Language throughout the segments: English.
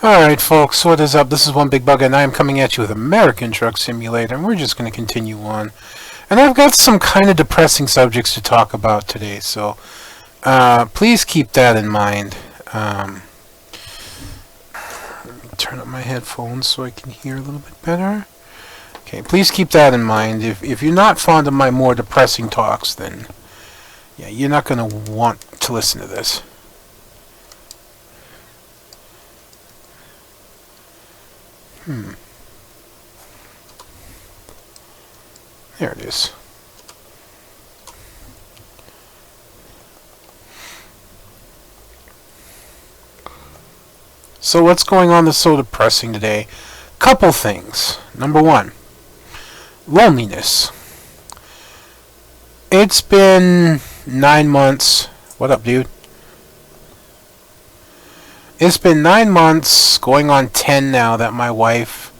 Alright folks, what is up? This is One Big Bugga and I am coming at you with American Truck Simulator, and we're just going to continue on. And I've got some kind of depressing subjects to talk about today, so please keep that in mind. Let me turn up my headphones so I can hear a little bit better. Okay, please keep that in mind. If you're not fond of my more depressing talks, then yeah, you're not going to want to listen to this. There it is. So what's going on that's so depressing today? Couple things. Number one, loneliness. It's been 9 months. What up, dude? It's been 9 months, going on 10 now, that my wife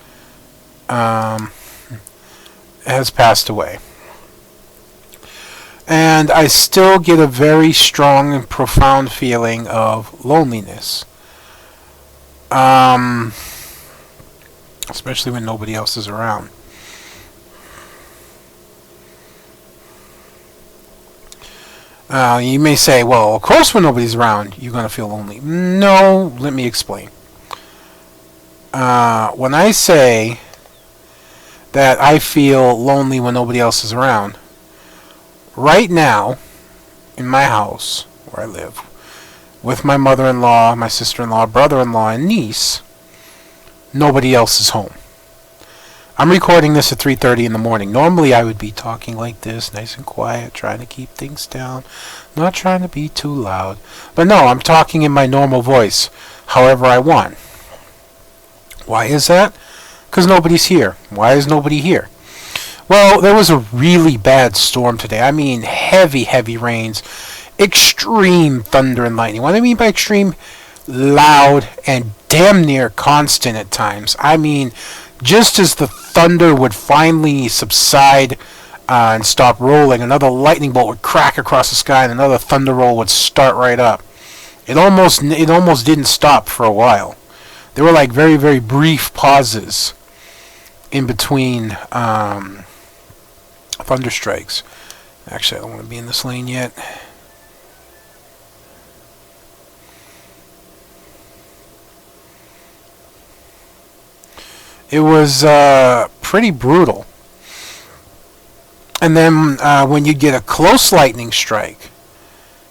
has passed away. And I still get a very strong and profound feeling of loneliness. Especially when nobody else is around. You may say, well, of course when nobody's around, you're going to feel lonely. No, let me explain. When I say that I feel lonely when nobody else is around, right now, in my house, where I live, with my mother-in-law, my sister-in-law, brother-in-law, and niece, nobody else is home. I'm recording this at 3:30 in the morning. Normally I would be talking like this, nice and quiet, trying to keep things down, not trying to be too loud. But no, I'm talking in my normal voice, however I want. Why is that? Because nobody's here. Why is nobody here? Well, there was a really bad storm today. I mean, heavy, heavy rains, extreme thunder and lightning. What I mean by extreme, loud and damn near constant at times. I mean, just as the thunder would finally subside and stop rolling, another lightning bolt would crack across the sky and another thunder roll would start right up. It almost didn't stop for a while. There were like very, very brief pauses in between thunder strikes. Actually, I don't want to be in this lane yet. It was pretty brutal. And then when you get a close lightning strike,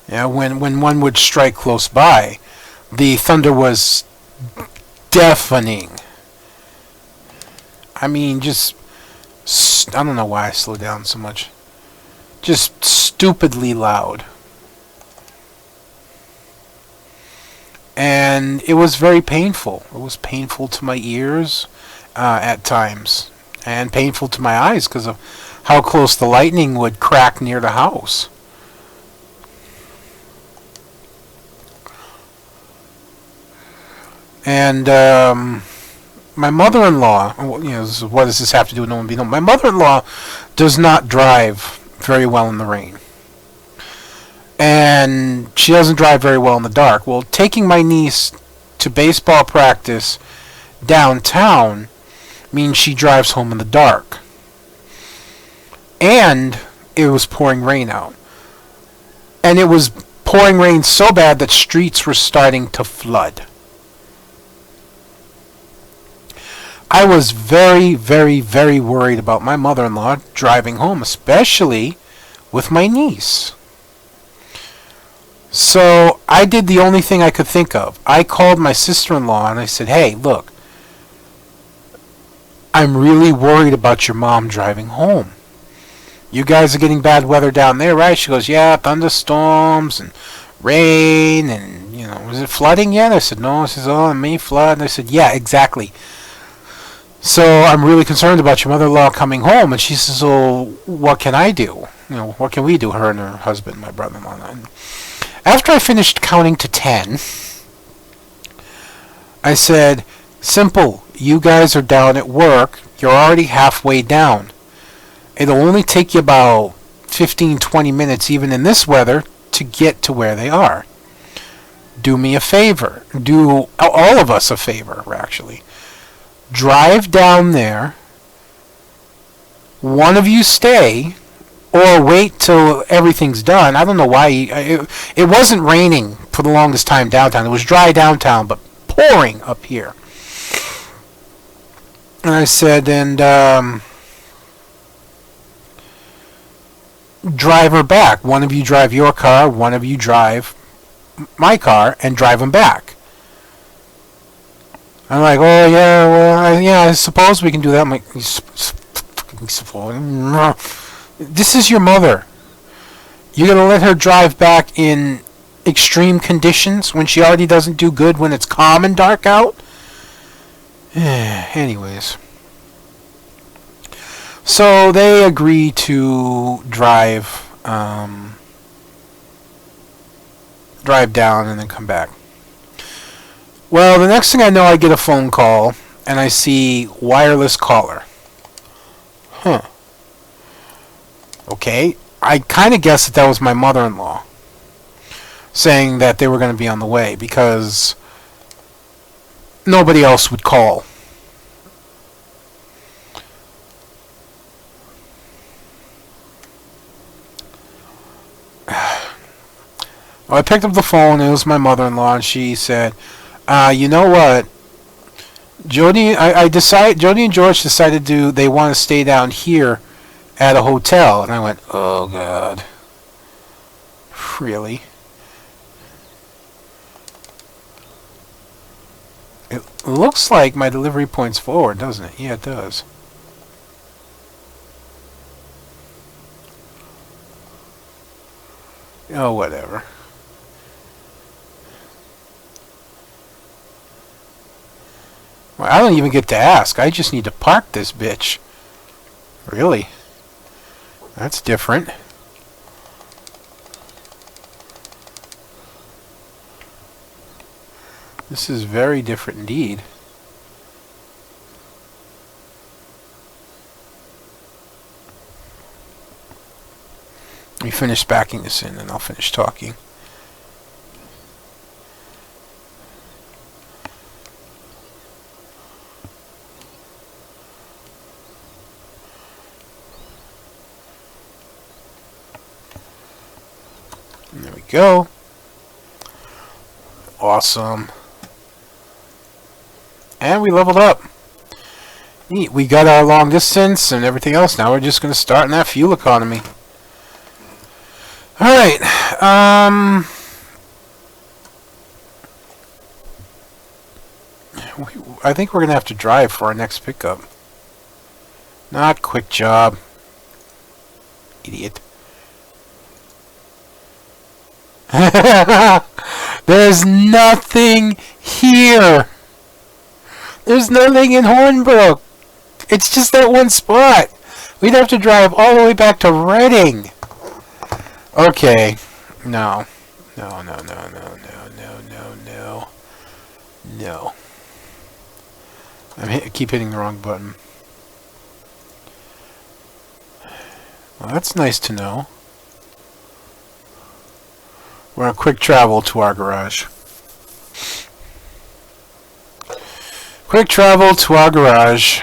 when one would strike close by, the thunder was deafening. I mean, just, I don't know why I slowed down so much. Just stupidly loud. And it was very painful. It was painful to my ears at times, and painful to my eyes because of how close the lightning would crack near the house. And my mother-in-law, what does this have to do with no one being home? My mother-in-law does not drive very well in the rain. And she doesn't drive very well in the dark. Well, taking my niece to baseball practice downtown means she drives home in the dark. And it was pouring rain out. And it was pouring rain so bad that streets were starting to flood. I was very, very, very worried about my mother-in-law driving home, especially with my niece. So I did the only thing I could think of. I called my sister-in-law and I said, hey, look, I'm really worried about your mom driving home. You guys are getting bad weather down there, right? She goes, yeah, thunderstorms and rain and, was it flooding yet? I said, no. She says, oh, it may flood. And I said, yeah, exactly. So I'm really concerned about your mother-in-law coming home. And she says, well, what can I do? What can we do, her and her husband, my brother-in-law? And after I finished counting to 10, I said, simple, you guys are down at work. You're already halfway down. It'll only take you about 15-20 minutes, even in this weather, to get to where they are. do me a favor. Do all of us a favor, actually. Drive down there. One of you stay, or wait till everything's done. I don't know why. It wasn't raining for the longest time downtown. It was dry downtown, but pouring up here. And I said, and drive her back. One of you drive your car, one of you drive my car, and drive them back. I'm like, oh yeah, well, yeah, I suppose we can do that. I'm like, this is your mother. You're gonna let her drive back in extreme conditions when she already doesn't do good when it's calm and dark out? Anyways. So they agree to drive down and then come back. Well, the next thing I know, I get a phone call and I see wireless caller. Huh. Okay. I kind of guessed that was my mother-in-law saying that they were going to be on the way because nobody else would call. Well, I picked up the phone, and it was my mother-in-law, and she said, you know what? Jody and George decided they want to stay down here at a hotel. And I went, oh, God. Really? It looks like my delivery point's forward, doesn't it? Yeah, it does. Oh, whatever. Well, I don't even get to ask. I just need to park this bitch. Really? That's different. This is very different indeed. Let me finish backing this in and I'll finish talking. And there we go. Awesome. And we leveled up. Neat. We got our long distance and everything else. Now we're just going to start in that fuel economy. Alright. I think we're going to have to drive for our next pickup. Not quick job. Idiot. There's nothing here. There's nothing in Hornbrook. It's just that one spot. We'd have to drive all the way back to Reading. Okay. No. No, no, no, no, no, no, no, no. No. I keep hitting the wrong button. Well, that's nice to know. We're on quick travel to our garage. Quick travel to our garage.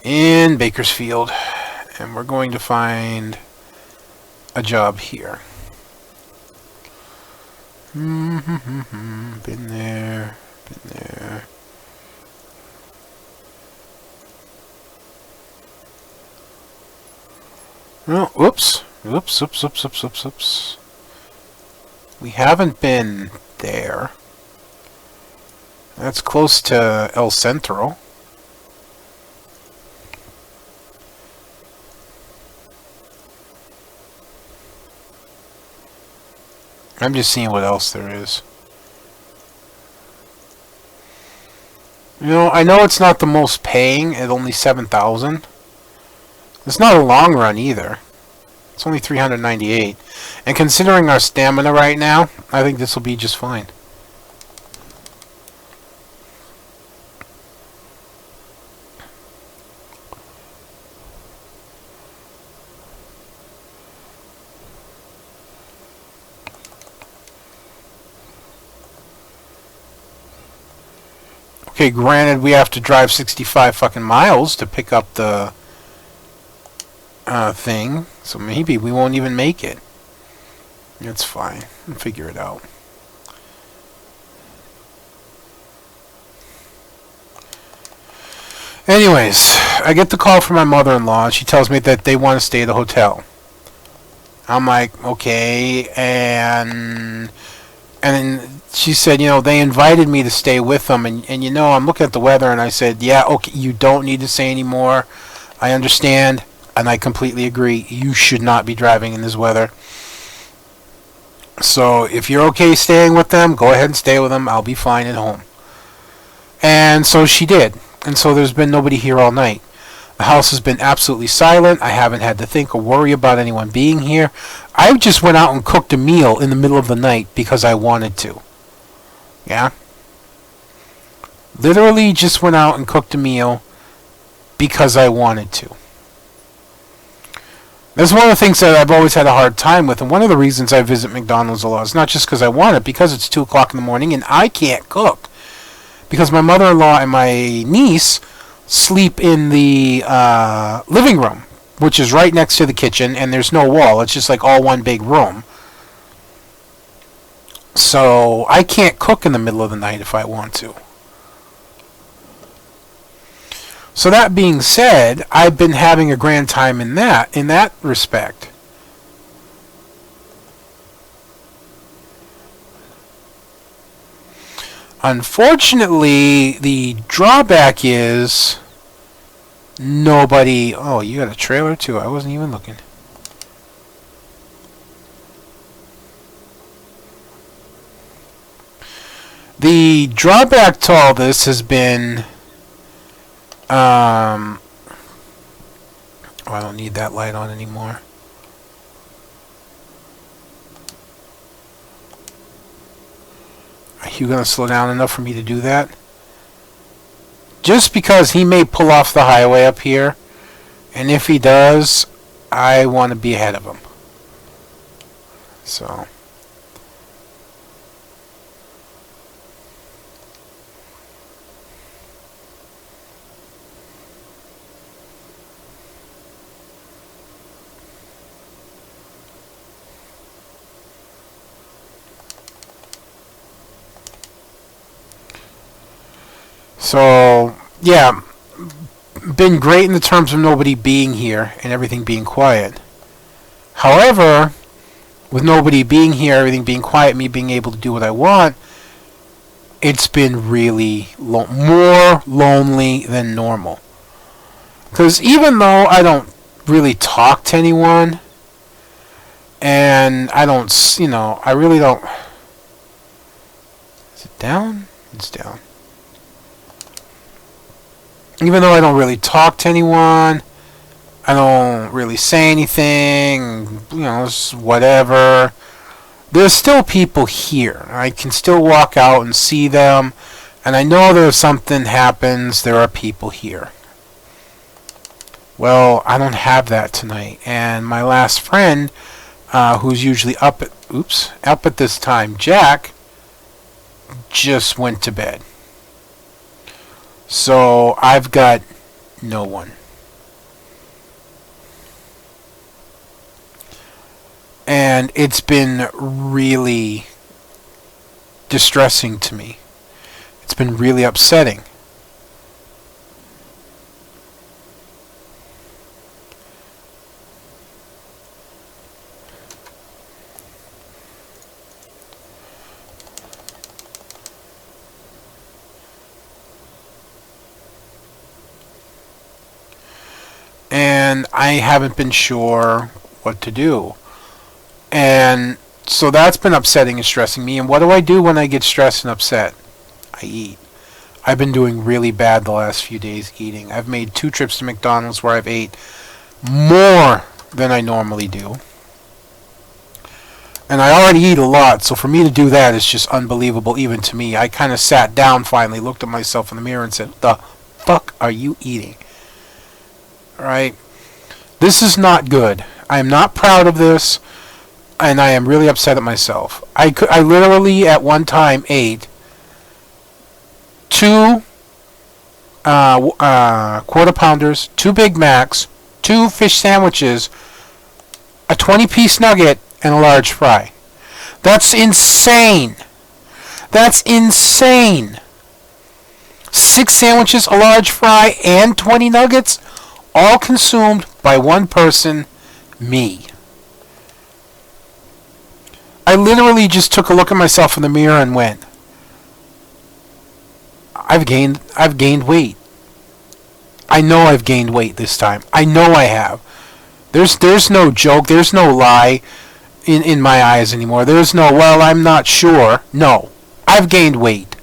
In Bakersfield. And we're going to find a job here. Been there. Been there. Oh, whoops. Oops, oops, oops, oops, oops, oops. We haven't been there. That's close to El Centro. I'm just seeing what else there is. You know, I know it's not the most paying at only 7,000. It's not a long run either. It's only 398. And considering our stamina right now, I think this will be just fine. Okay, granted, we have to drive 65 fucking miles to pick up the thing, so maybe we won't even make it. It's fine. We'll figure it out. Anyways, I get the call from my mother-in-law, and she tells me that they want to stay at the hotel. I'm like, okay, and then she said, they invited me to stay with them, and I'm looking at the weather, and I said, yeah, okay, you don't need to say anymore. I understand, and I completely agree. You should not be driving in this weather. So if you're okay staying with them, go ahead and stay with them. I'll be fine at home. And so she did. And so there's been nobody here all night. The house has been absolutely silent. I haven't had to think or worry about anyone being here. I just went out and cooked a meal in the middle of the night because I wanted to. Yeah? Literally just went out and cooked a meal because I wanted to. That's one of the things that I've always had a hard time with, and one of the reasons I visit McDonald's a lot is not just because I want it, because it's 2 o'clock in the morning and I can't cook. Because my mother-in-law and my niece sleep in the living room, which is right next to the kitchen, and there's no wall. It's just like all one big room. So I can't cook in the middle of the night if I want to. So that being said, I've been having a grand time in that respect. Unfortunately, the drawback is nobody... Oh, you got a trailer too. I wasn't even looking. The drawback to all this has been... Oh, I don't need that light on anymore. Are you going to slow down enough for me to do that? Just because he may pull off the highway up here, and if he does, I want to be ahead of him. So... So, yeah, been great in the terms of nobody being here and everything being quiet. However, with nobody being here, everything being quiet, me being able to do what I want, it's been really more lonely than normal. Because even though I don't really talk to anyone, and I don't, I really don't... Is it down? It's down. Even though I don't really talk to anyone, I don't really say anything, just whatever, there's still people here. I can still walk out and see them, and I know that if something happens, there are people here. Well, I don't have that tonight, and my last friend, who's usually up at this time, Jack, just went to bed. So I've got no one. And it's been really distressing to me. It's been really upsetting. And I haven't been sure what to do. And so that's been upsetting and stressing me. And what do I do when I get stressed and upset? I eat. I've been doing really bad the last few days eating. I've made 2 trips to McDonald's where I've ate more than I normally do. And I already eat a lot, so for me to do that is just unbelievable even to me. I kind of sat down finally, looked at myself in the mirror and said, "What the fuck are you eating?" Right? This is not good. I am not proud of this, and I am really upset at myself. I literally at one time ate 2 quarter pounders, 2 Big Macs, 2 fish sandwiches, a 20-piece nugget, and a large fry. That's insane. That's insane. 6 sandwiches, a large fry, and 20 nuggets, all consumed by one person, me. I literally just took a look at myself in the mirror and went, I've gained weight. I know I've gained weight this time. I know I have. There's no joke, there's no lie in my eyes anymore. There's no, well, I'm not sure. No. I've gained weight.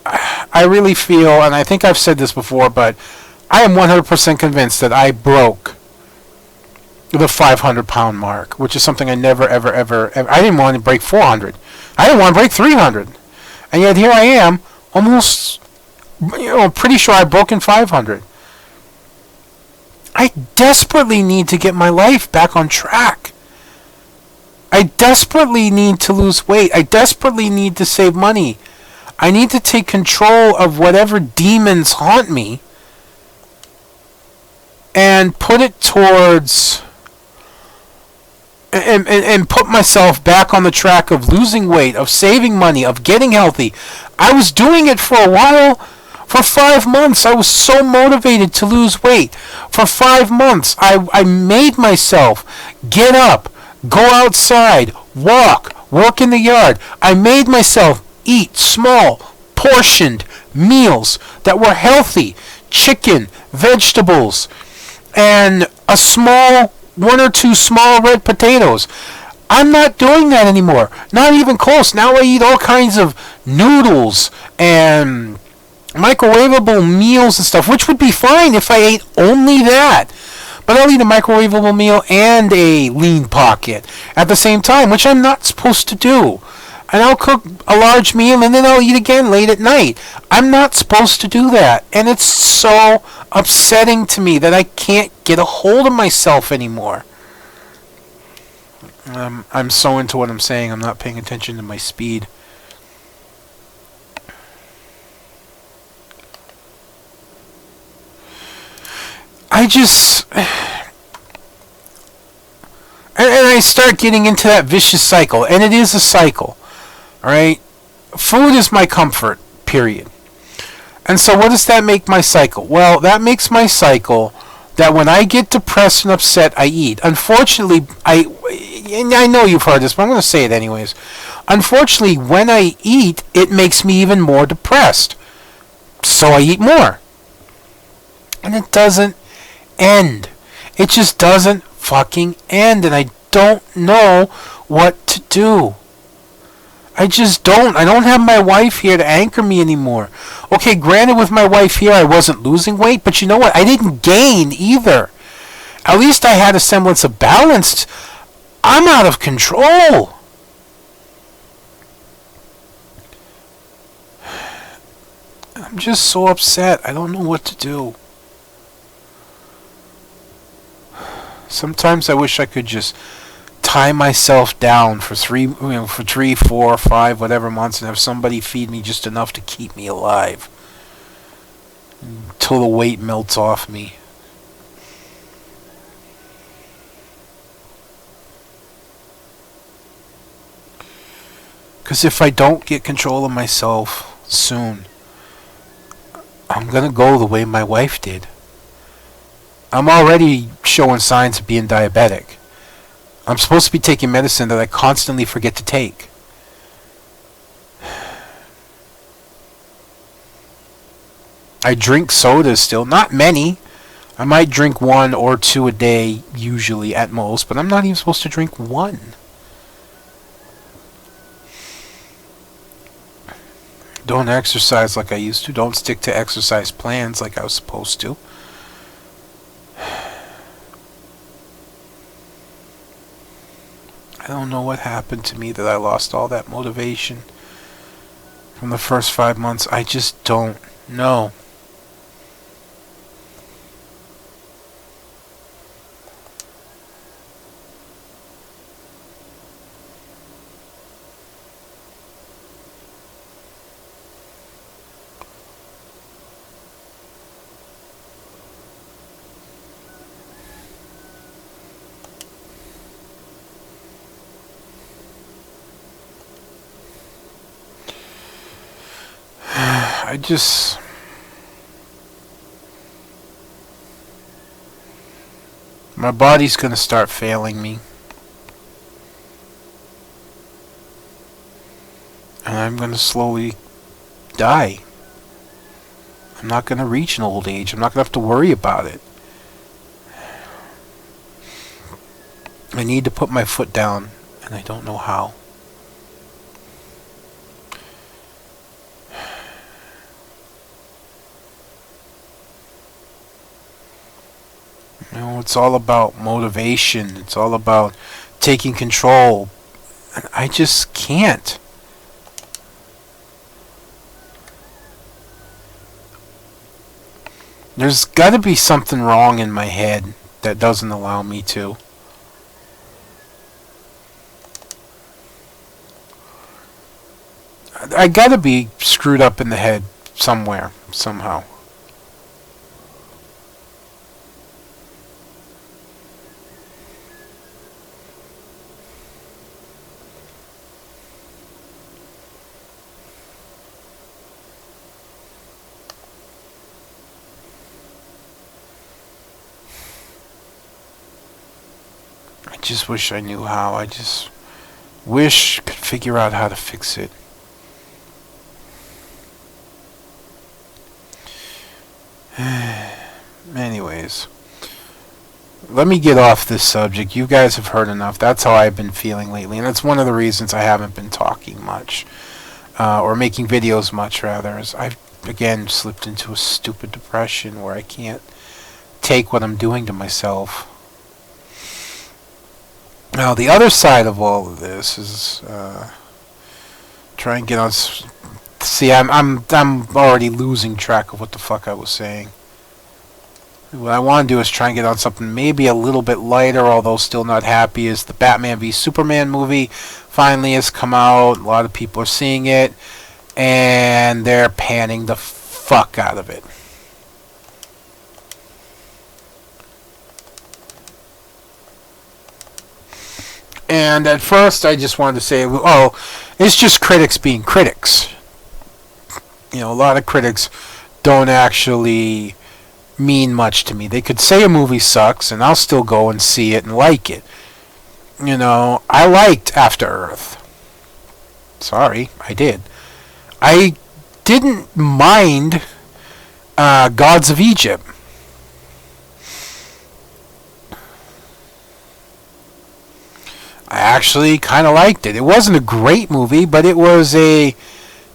I really feel, and I think I've said this before, but I am 100% convinced that I broke the 500-pound mark, which is something I never, ever, I didn't want to break 400. I didn't want to break 300. And yet here I am, almost, pretty sure I've broken 500. I desperately need to get my life back on track. I desperately need to lose weight. I desperately need to save money. I need to take control of whatever demons haunt me and put it towards and put myself back on the track of losing weight, of saving money, of getting healthy. I was doing it for a while. For 5 months, I was so motivated to lose weight. For 5 months, I made myself get up, go outside, walk, work in the yard. I made myself eat small, portioned meals that were healthy. Chicken, vegetables, and a small, 1 or 2 small red potatoes. I'm not doing that anymore. Not even close. Now I eat all kinds of noodles and microwavable meals and stuff, which would be fine if I ate only that. But I'll eat a microwavable meal and a lean pocket at the same time, which I'm not supposed to do. And I'll cook a large meal and then I'll eat again late at night. I'm not supposed to do that. And it's so upsetting to me that I can't get a hold of myself anymore. I'm so into what I'm saying, I'm not paying attention to my speed. I just, and I start getting into that vicious cycle, and it is a cycle, alright? Food is my comfort, period. And so what does that make my cycle? Well, that makes my cycle that when I get depressed and upset, I eat. Unfortunately, I know you've heard this, but I'm going to say it anyways. Unfortunately, when I eat, it makes me even more depressed. So I eat more. And it doesn't end. It just doesn't fucking end, and I don't know what to do. I just don't. I don't have my wife here to anchor me anymore. Okay, granted, with my wife here, I wasn't losing weight, but you know what? I didn't gain either. At least I had a semblance of balance. I'm out of control. I'm just so upset. I don't know what to do. Sometimes I wish I could just tie myself down for 3, 4, 5, whatever months and have somebody feed me just enough to keep me alive until the weight melts off me. Because if I don't get control of myself soon, I'm going to go the way my wife did. I'm already showing signs of being diabetic. I'm supposed to be taking medicine that I constantly forget to take. I drink sodas still. Not many. I might drink 1 or 2 a day, usually at most, but I'm not even supposed to drink 1. Don't exercise like I used to. Don't stick to exercise plans like I was supposed to. I don't know what happened to me that I lost all that motivation from the first 5 months. I just don't know. I just... My body's gonna start failing me. And I'm gonna slowly die. I'm not gonna reach an old age. I'm not gonna have to worry about it. I need to put my foot down, and I don't know how. You know, it's all about motivation. It's all about taking control. And I just can't. There's got to be something wrong in my head that doesn't allow me to. I got to be screwed up in the head somewhere, somehow. I just wish I knew how. I just wish I could figure out how to fix it. Anyways, let me get off this subject. You guys have heard enough. That's how I've been feeling lately, and that's one of the reasons I haven't been talking much, or making videos much, rather, is I've, again, slipped into a stupid depression where I can't take what I'm doing to myself. Now, the other side of all of this is try and get on. See, I'm already losing track of what the fuck I was saying. What I want to do is try and get on something maybe a little bit lighter, although still not happy. Is the Batman v Superman movie finally has come out? A lot of people are seeing it, and they're panning the fuck out of it. And at first, I just wanted to say, oh, it's just critics being critics. You know, a lot of critics don't actually mean much to me. They could say a movie sucks, and I'll still go and see it and like it. You know, I liked After Earth. Sorry, I did. I didn't mind Gods of Egypt. I actually kind of liked it. It wasn't a great movie, but it was a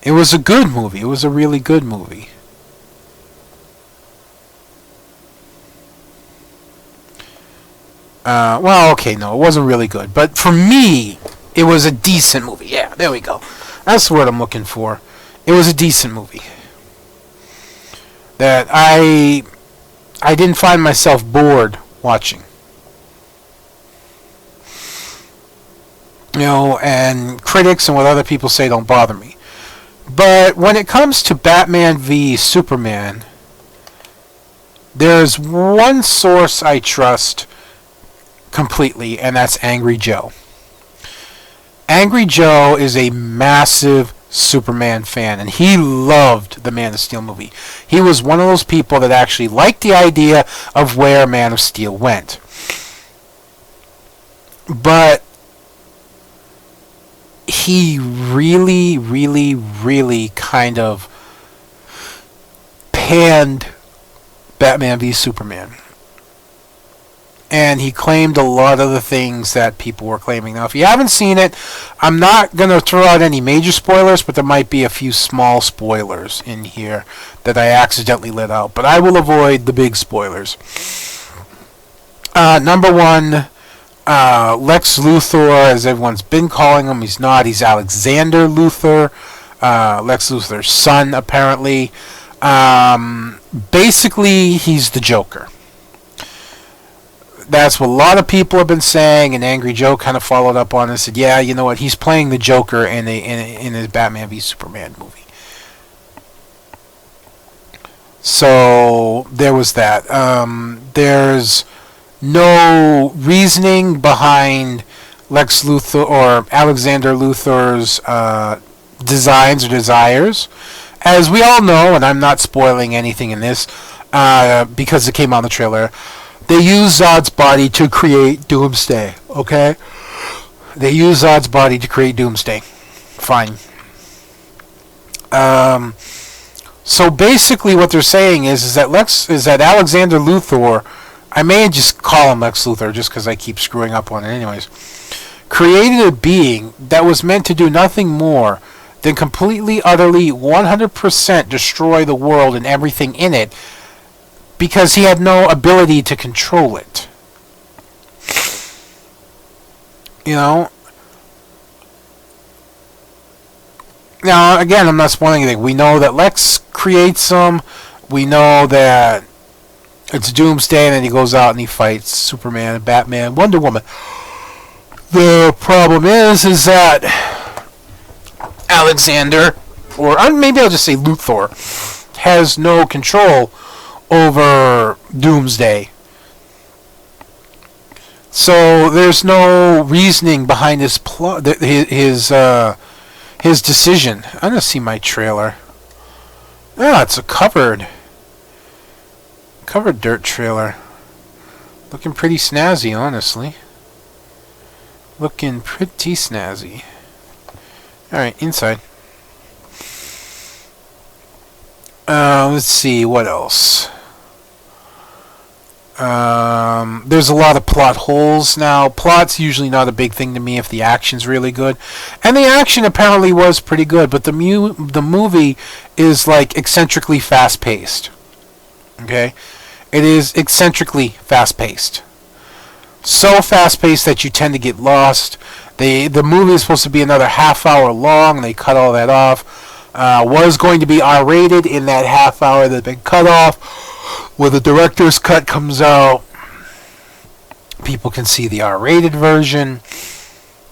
good movie. It was a really good movie. Well, okay, no, it wasn't really good. But for me, it was a decent movie. Yeah, there we go. That's the word I'm looking for. It was a decent movie. That I didn't find myself bored watching. You know, and critics and what other people say don't bother me. But when it comes to Batman v Superman, there's one source I trust completely, and that's Angry Joe. Angry Joe is a massive Superman fan, and he loved the Man of Steel movie. He was one of those people that actually liked the idea of where Man of Steel went. But he really, really, really kind of panned Batman v Superman. And he claimed a lot of the things that people were claiming. Now, if you haven't seen it, I'm not going to throw out any major spoilers, but there might be a few small spoilers in here that I accidentally let out. But I will avoid the big spoilers. Number one, Lex Luthor, as everyone's been calling him, he's not. He's Alexander Luthor, Lex Luthor's son, apparently. Basically, he's the Joker. That's what a lot of people have been saying, and Angry Joe kind of followed up on it and said, yeah, you know what, he's playing the Joker in his Batman v Superman movie. So, there was that. There's no reasoning behind Lex Luthor or Alexander Luthor's designs or desires. as we all know, and I'm not spoiling anything in this because it came on the trailer, they use Zod's body to create Doomsday. Okay, they use Zod's body to create Doomsday. Fine. So basically, what they're saying is that Alexander Luthor. I may just call him Lex Luthor just because I keep screwing up on it, anyways. Created a being that was meant to do nothing more than completely, utterly, 100% destroy the world and everything in it, because he had no ability to control it. You know? Now, again, I'm not spoiling anything. We know that Lex creates them. We know that it's Doomsday, and then he goes out and he fights Superman, Batman, Wonder Woman. The problem is that Alexander, or maybe I'll just say Luthor, has no control over Doomsday. So there's no reasoning behind his his decision. I'm gonna see my trailer. Ah, it's a covered dirt trailer. Looking pretty snazzy, honestly. Looking pretty snazzy. Alright, inside. Let's see, what else? There's a lot of plot holes now. Plot's usually not a big thing to me if the action's really good. And the action apparently was pretty good, but the movie is like eccentrically fast-paced. Okay? It is eccentrically fast-paced. So fast-paced that you tend to get lost. The movie is supposed to be another half hour long, and they cut all that off. Was going to be R-rated in that half hour that's been cut off. When the director's cut comes out, people can see the R-rated version.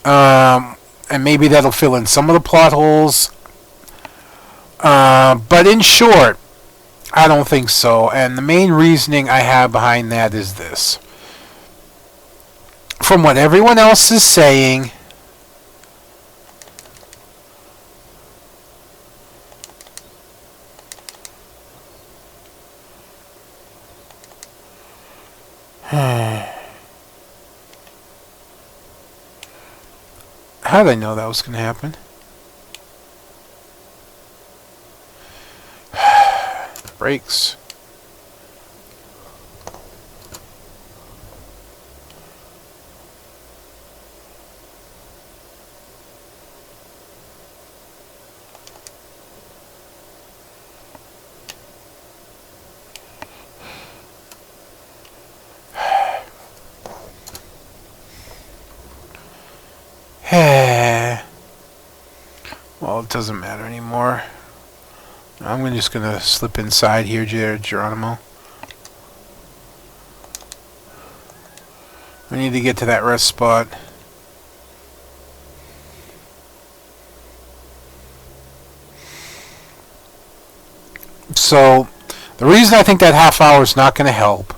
And maybe that'll fill in some of the plot holes. But in short, I don't think so. And the main reasoning I have behind that is this. From what everyone else is saying, how did I know that was going to happen? Brakes. Well, it doesn't matter anymore. I'm just gonna slip inside here, Geronimo. I need to get to that rest spot. So, the reason I think that half hour is not going to help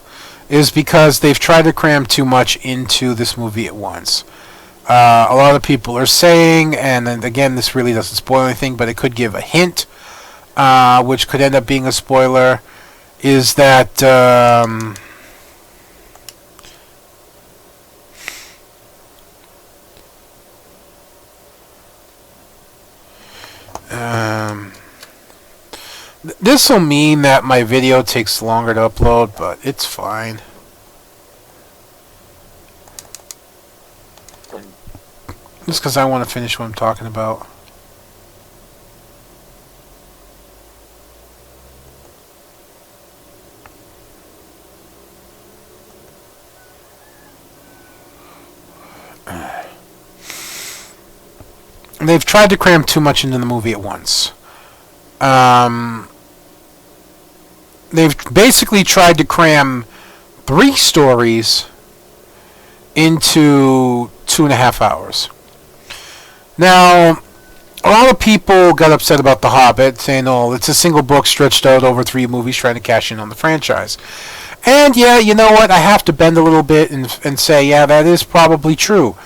is because they've tried to cram too much into this movie at once. A lot of people are saying, and then again, this really doesn't spoil anything, but it could give a hint, which could end up being a spoiler, is that this will mean that my video takes longer to upload, but it's fine. Just because I want to finish what I'm talking about. They've tried to cram too much into the movie at once. They've basically tried to cram 3 stories into 2.5 hours. Now, a lot of people got upset about The Hobbit, saying, oh, it's a single book stretched out over 3 movies trying to cash in on the franchise. And yeah, you know what? I have to bend a little bit and say, yeah, that is probably true.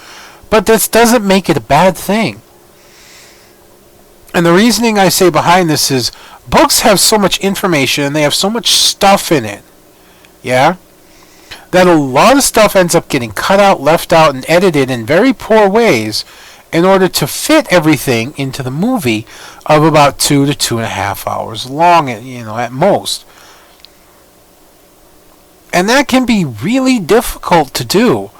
But this doesn't make it a bad thing. And the reasoning I say behind this is books have so much information and they have so much stuff in it. Yeah? That a lot of stuff ends up getting cut out, left out, and edited in very poor ways in order to fit everything into the movie of about 2 to 2.5 hours long, at most. And that can be really difficult to do.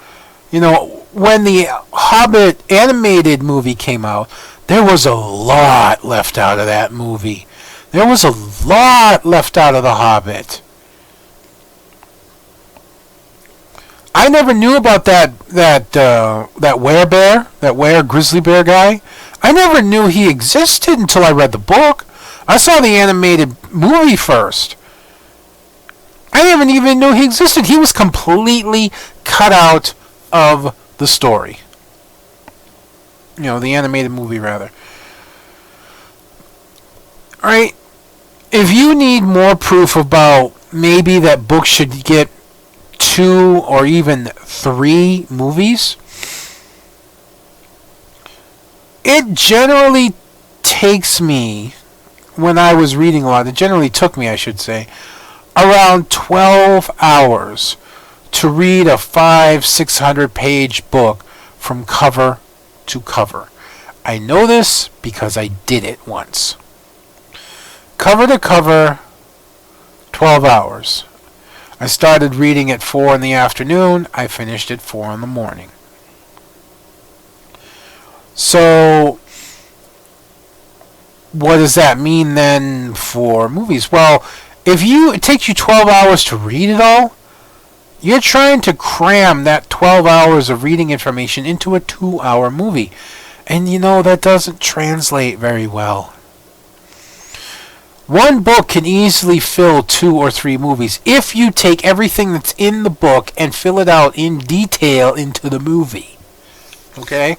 When the Hobbit animated movie came out, there was a lot left out of that movie. There was a lot left out of The Hobbit. I never knew about that werebear, that were grizzly bear guy. I never knew he existed until I read the book. I saw the animated movie first. I didn't even know he existed. He was completely cut out of the story. The animated movie, rather. Alright, if you need more proof about maybe that books should get 2 or even 3 movies, it generally takes me, when I was reading a lot, it generally took me, I should say, around 12 hours to read a 500-600 page book from cover to cover. I know this because I did it once. Cover to cover, 12 hours. I started reading at 4 in the afternoon. I finished at 4 in the morning. So, what does that mean then for movies? Well, if it takes you 12 hours to read it all, you're trying to cram that 12 hours of reading information into a 2-hour movie. And that doesn't translate very well. One book can easily fill 2 or 3 movies if you take everything that's in the book and fill it out in detail into the movie. Okay?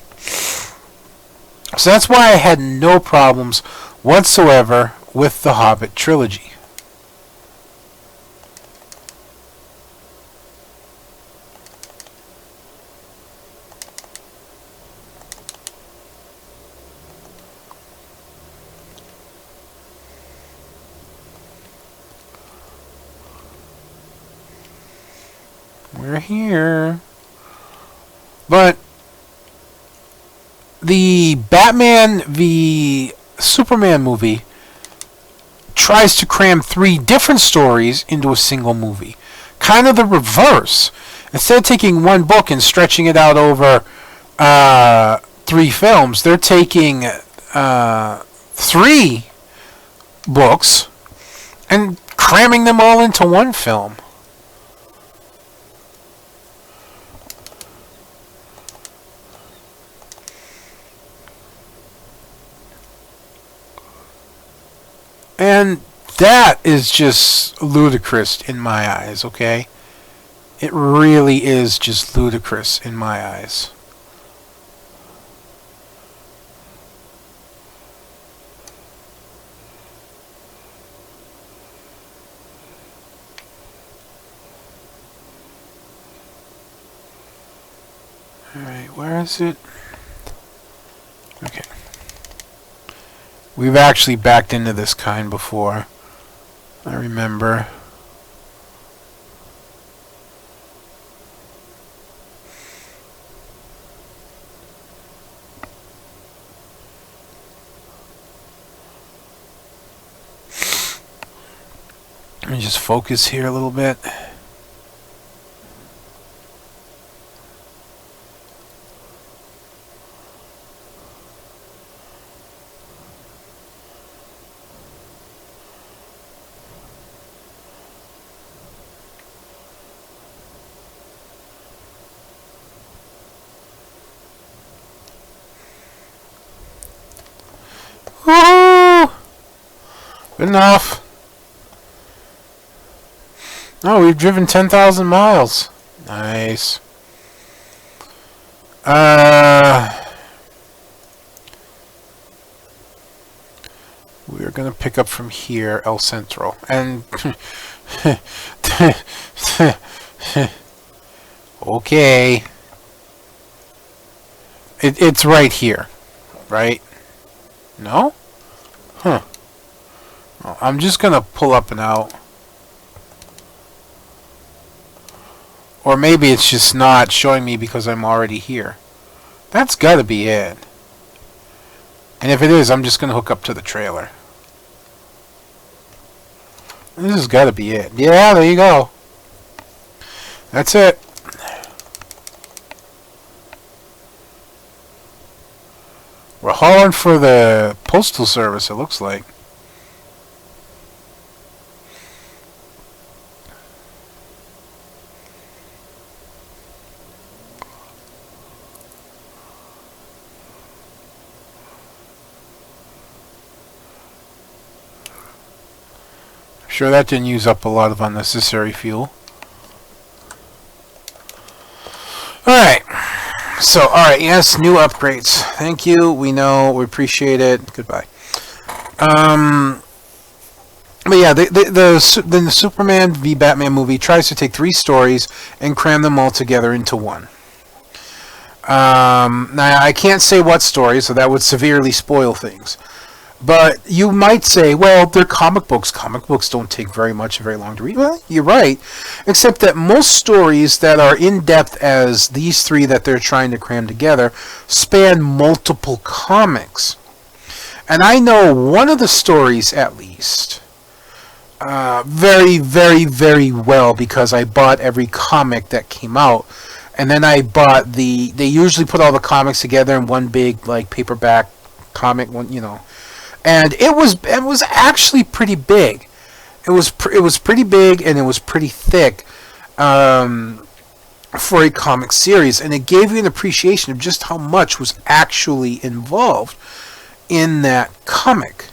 So that's why I had no problems whatsoever with the Hobbit trilogy. We're here. But the Batman v Superman movie tries to cram 3 different stories into a single movie. Kind of the reverse. Instead of taking one book and stretching it out over 3 films, they're taking 3 books and cramming them all into one film. And that is just ludicrous in my eyes, okay? It really is just ludicrous in my eyes. Alright, where is it? Okay. We've actually backed into this kind before. I remember. Let me just focus here a little bit. Woohoo! Good enough. Oh, we've driven 10,000 miles. Nice. We're going to pick up from here, El Centro. And... okay. It's right here. Right? No? Huh. Well, I'm just gonna pull up and out. Or maybe it's just not showing me because I'm already here. That's gotta be it. And if it is, I'm just gonna hook up to the trailer. This has gotta be it. Yeah, there you go. That's it. We're hauling for the postal service, it looks like. Sure, that didn't use up a lot of unnecessary fuel. Alright. So, alright, yes, new upgrades. Thank you, we know, we appreciate it. Goodbye. But yeah, the Superman v Batman movie tries to take 3 stories and cram them all together into one. Now, I can't say what story, so that would severely spoil things. But you might say, well, they're comic books. Comic books don't take very long to read. Well, you're right. Except that most stories that are in-depth as these 3 that they're trying to cram together span multiple comics. And I know one of the stories, at least, very, very, very well because I bought every comic that came out. And then I bought they usually put all the comics together in one big, like, paperback comic, one, you know. And it was actually pretty big. It was pretty big and it was pretty thick for a comic series, and it gave you an appreciation of just how much was actually involved in that comic.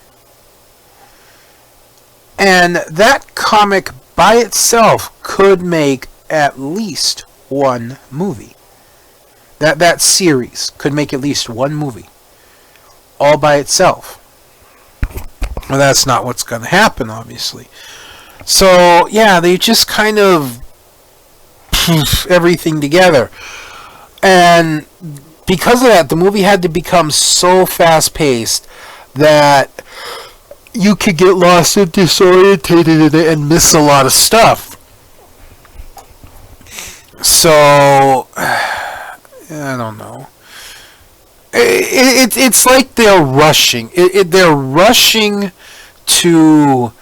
And that comic by itself could make at least one movie. That series could make at least one movie all by itself. Well, that's not what's going to happen, obviously. So, yeah, they just kind of everything together. And because of that, the movie had to become so fast-paced that you could get lost and disorientated in it and miss a lot of stuff. So, I don't know. It's like they're rushing. They're rushing to.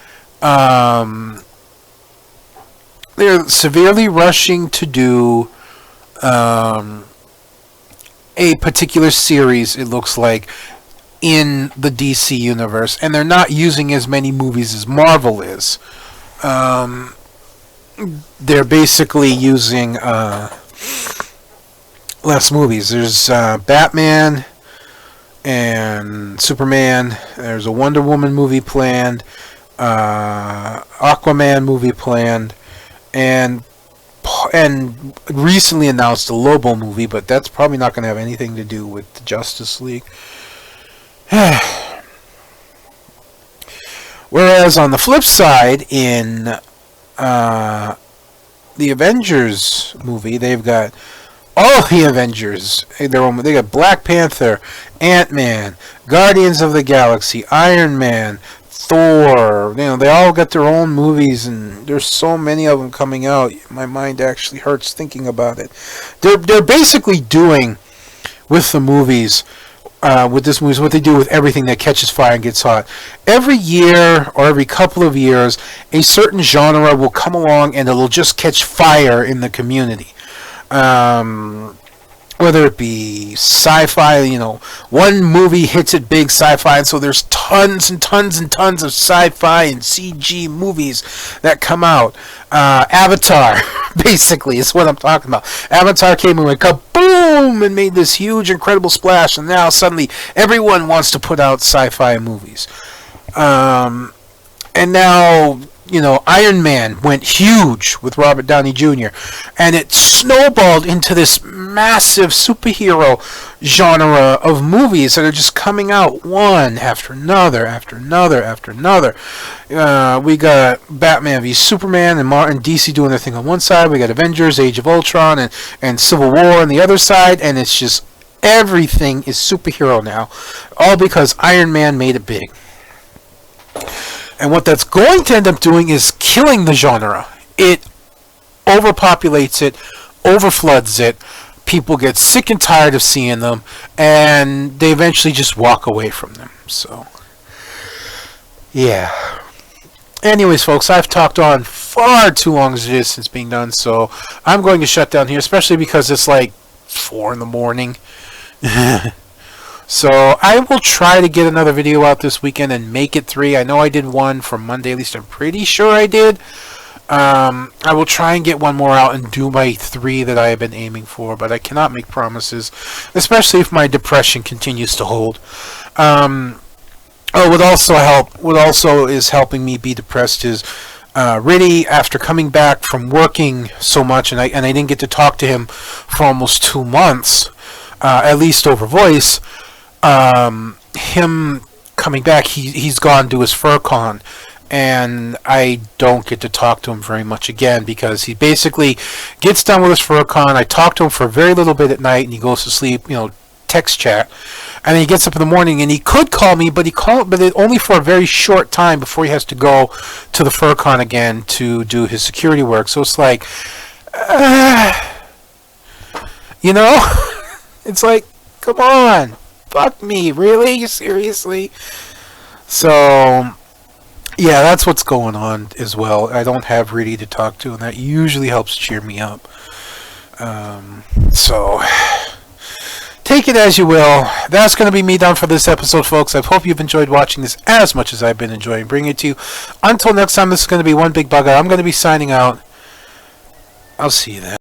They're severely rushing to do a particular series. It looks like in the DC universe, and they're not using as many movies as Marvel is. They're basically using less movies. There's Batman and Superman. There's a Wonder Woman movie planned, Aquaman movie planned, and recently announced a Lobo movie, but that's probably not going to have anything to do with the Justice League. Whereas on the flip side, in the Avengers movie, they've got all the Avengers. They got Black Panther, Ant-Man, Guardians of the Galaxy, Iron Man, Thor. You know, they all got their own movies, and there's so many of them coming out. My mind actually hurts thinking about it. They're basically doing with the movies, with this movie, what they do with everything that catches fire and gets hot. Every year or every couple of years, a certain genre will come along and it'll just catch fire in the community. Whether it be sci-fi, you know, one movie hits it big, sci-fi, and so there's tons and tons and tons of sci-fi and CG movies that come out. Avatar, basically, is what I'm talking about. Avatar came and went kaboom and made this huge, incredible splash, and now suddenly everyone wants to put out sci-fi movies. And now, you know, Iron Man went huge with Robert Downey Jr. and it snowballed into this massive superhero genre of movies that are just coming out one after another, after another, after another. We got Batman v Superman and DC doing their thing on one side. We got Avengers, Age of Ultron, and Civil War on the other side, and it's just everything is superhero now, all because Iron Man made it big. And what that's going to end up doing is killing the genre. It overpopulates it, overfloods it. People get sick and tired of seeing them, and they eventually just walk away from them. So, yeah. Anyways, folks, I've talked on far too long as it is since being done, so I'm going to shut down here, especially because it's like 4 in the morning. So I will try to get another video out this weekend and make it 3. I know I did one for Monday, at least I'm pretty sure I did. I will try and get one more out and do my 3 that I have been aiming for, but I cannot make promises, especially if my depression continues to hold. What also is helping me be depressed is really after coming back from working so much, and I didn't get to talk to him for almost 2 months, at least over voice. Him coming back, he's gone to his FurCon, and I don't get to talk to him very much again because he basically gets done with his FurCon. I talk to him for a very little bit at night, and he goes to sleep, text chat, and then he gets up in the morning, and he could call me, but only for a very short time before he has to go to the FurCon again to do his security work. So it's like, it's like, come on. Fuck me, really? Seriously? So, yeah, that's what's going on as well. I don't have Rudy to talk to, and that usually helps cheer me up. So, take it as you will. That's going to be me done for this episode, folks. I hope you've enjoyed watching this as much as I've been enjoying bringing it to you. Until next time, this is going to be One Big Bugga. I'm going to be signing out. I'll see you then.